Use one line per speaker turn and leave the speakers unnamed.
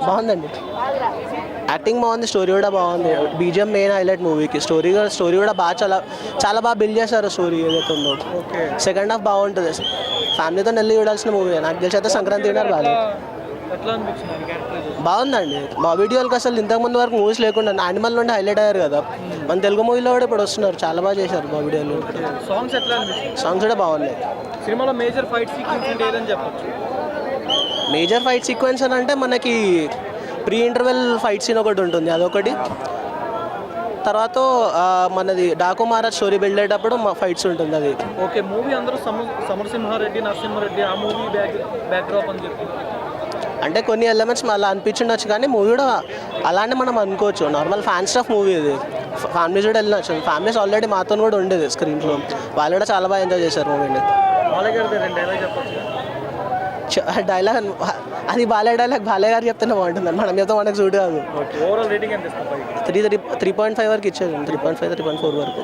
బాగుందండి, యాక్టింగ్ బాగుంది, స్టోరీ కూడా బాగుంది. బీజిఎం మెయిన్ హైలైట్ మూవీకి. స్టోరీ కూడా బాగా చాలా బాగా బిల్డ్ చేశారు. స్టోరీ ఏదైతే ఉందో సెకండ్ హాఫ్ బాగుంటుంది. ఫ్యామిలీతో వెళ్ళి చూడాల్సిన మూవీ. నాకు తెలిసి అయితే సంక్రాంతి తిన్నారు బాగా బాగుందండి. బాబీ డియోల్కి అసలు ఇంతకుముందు వరకు మూవీస్ లేకుండా యానిమల్ నుండి హైలైట్ అయ్యారు కదా. మన తెలుగు మూవీలో కూడా ఇప్పుడు వస్తున్నారు, చాలా బాగా చేశారు బాబీ డియోల్. సాంగ్స్ కూడా బాగున్నాయి.
సినిమాలో మేజర్ ఫైట్ సీక్వెన్స్ ఏదని చెప్పొచ్చు.
మేజర్ ఫైట్ సీక్వెన్స్ అని అంటే మనకి ప్రీ ఇంటర్వెల్ ఫైట్ సీన్ ఒకటి ఉంటుంది, అదొకటి. తర్వాత మనది డాకు మహారాజ్ స్టోరీ బిల్డ్ అయ్యేటప్పుడు ఫైట్స్ ఉంటుంది అది.
ఓకే, మూవీ అందరూ సమరసింహారెడ్డి నరసింహారెడ్డి ఆ మూవీ బ్యాక్డ్రాప్ అని చెప్పి
అంటే కొన్ని ఎలిమెంట్స్ అలా అనిపించుండొచ్చు, కానీ మూవీ కూడా అలానే మనం అనుకోవచ్చు. నార్మల్ ఫ్యాన్ స్టఫ్ మూవీ ఇది. ఫ్యామిలీస్ కూడా వెళ్ళినచ్చు. ఫ్యామిలీస్ ఆల్రెడీ మాతో కూడా ఉండేది స్క్రీన్లో, వాళ్ళు కూడా చాలా బాగా ఎంజాయ్ చేశారు మూవీని. డైలాగ్ అది బాలే డైలాగ్ బాలే గారు చెప్తేనే బాగుంటుంది, మనం చెప్తే మనకు సూట్ కాదు.
3.5 వరకు ఇచ్చారు,
3.5 వరకు.